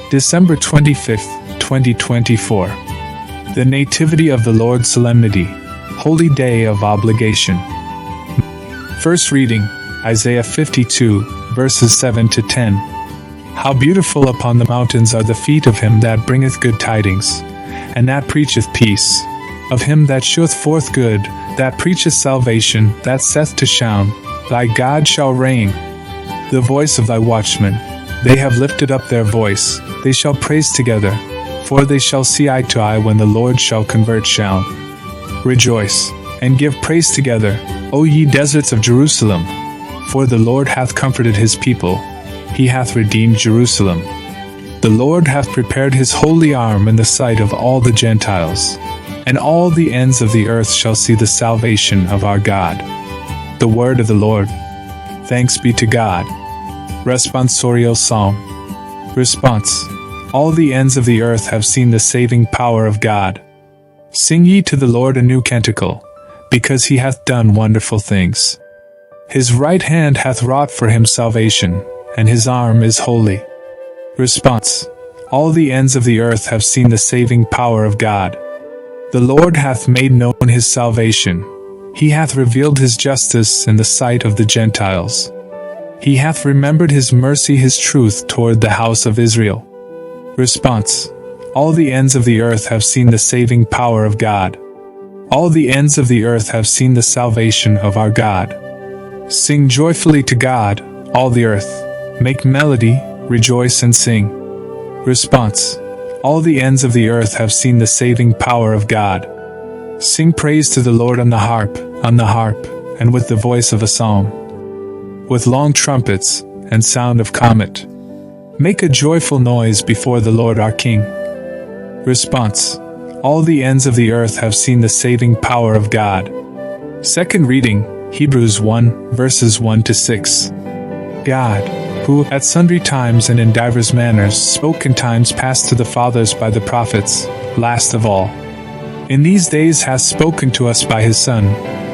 December 25th, 2024. The Nativity of the Lord Solemnity, Holy Day of Obligation. First reading, Isaiah 52, verses 7 to 10. How beautiful upon the mountains are the feet of him that bringeth good tidings, and that preacheth peace, of him that sheweth forth good, that preacheth salvation, that saith to Shoun, Thy God shall reign. The voice of thy watchmen, they have lifted up their voice, they shall praise together, for they shall see eye to eye when the Lord shall convert Shoun. Rejoice, and give praise together, O ye deserts of Jerusalem, for the Lord hath comforted his people, he hath redeemed Jerusalem. The Lord hath prepared his holy arm in the sight of all the Gentiles, and all the ends of the earth shall see the salvation of our God. The word of the Lord. Thanks be to God. Responsorial Psalm. Response. All the ends of the earth have seen the saving power of God. Sing ye to the Lord a new canticle, because he hath done wonderful things. His right hand hath wrought for him salvation, and his arm is holy. Response. All the ends of the earth have seen the saving power of God. The Lord hath made known his salvation. He hath revealed his justice in the sight of the Gentiles. He hath remembered his mercy, his truth toward the house of Israel. Response. All the ends of the earth have seen the saving power of God. All the ends of the earth have seen the salvation of our God. Sing joyfully to God, all the earth. Make melody, rejoice and sing. Response. All the ends of the earth have seen the saving power of God. Sing praise to the Lord on the harp, and with the voice of a psalm, with long trumpets and sound of comet. Make a joyful noise before the Lord our King. Response. All the ends of the earth have seen the saving power of God. Second reading, Hebrews 1, verses 1 to 6. God, who at sundry times and in divers manners spoke in times past to the fathers by the prophets, last of all, in these days hath spoken to us by his Son,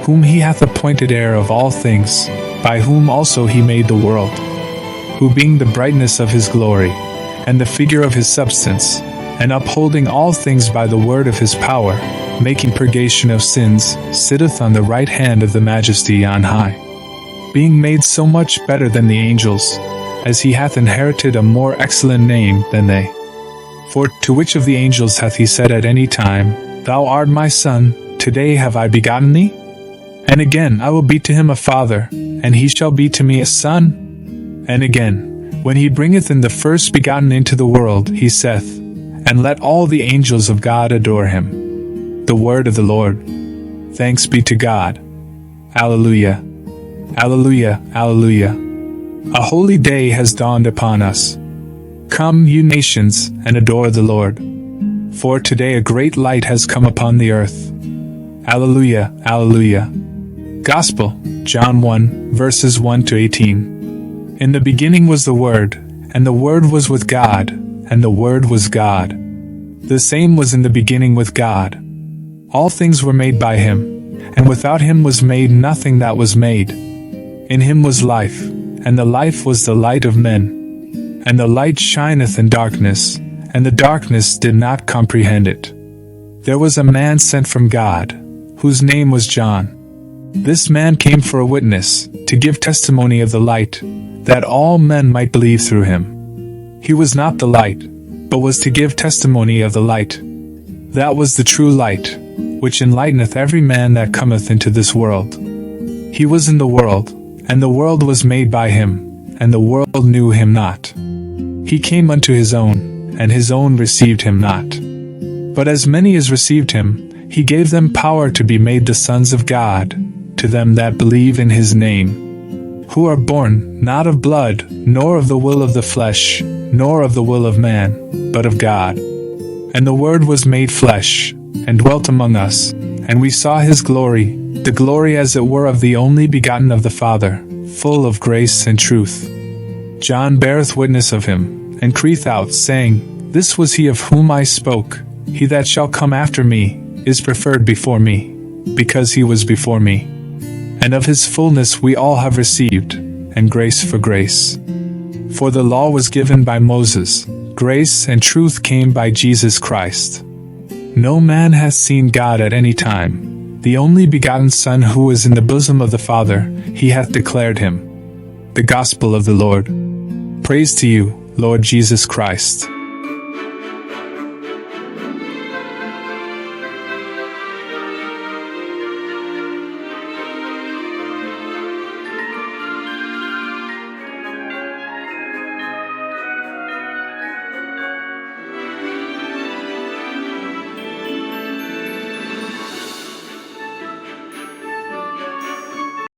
whom he hath appointed heir of all things, by whom also he made the world, who being the brightness of his glory, and the figure of his substance, and upholding all things by the word of his power, making purgation of sins, sitteth on the right hand of the Majesty on high, being made so much better than the angels, as he hath inherited a more excellent name than they. For to which of the angels hath he said at any time, Thou art my Son, today have I begotten thee? And again, I will be to him a father, and he shall be to me a son. And again, when he bringeth in the first begotten into the world, he saith, And let all the angels of God adore him. The word of the Lord. Thanks be to God. Alleluia. Alleluia, alleluia. A holy day has dawned upon us. Come, you nations, and adore the Lord. For today a great light has come upon the earth. Alleluia, alleluia. Gospel, John 1, verses 1 to 18. In the beginning was the Word, and the Word was with God, and the Word was God. The same was in the beginning with God. All things were made by him, and without him was made nothing that was made. In him was life, and the life was the light of men. And the light shineth in darkness, and the darkness did not comprehend it. There was a man sent from God, whose name was John. This man came for a witness, to give testimony of the light, that all men might believe through him. He was not the light, but was to give testimony of the light. That was the true light, which enlighteneth every man that cometh into this world. He was in the world, and the world was made by him, and the world knew him not. He came unto his own, and his own received him not. But as many as received him, he gave them power to be made the sons of God, to them that believe in his name, who are born not of blood, nor of the will of the flesh, nor of the will of man, but of God. And the Word was made flesh, and dwelt among us, and we saw his glory, the glory as it were of the only begotten of the Father, full of grace and truth. John beareth witness of him, and crieth out, saying, This was he of whom I spoke. He that shall come after me is preferred before me, because he was before me. And of his fullness we all have received, and grace for grace. For the law was given by Moses, Grace and truth came by Jesus Christ. No man has seen God at any time. The only begotten Son who is in the bosom of the Father, he hath declared him. The Gospel of the Lord. Praise to you, Lord Jesus Christ.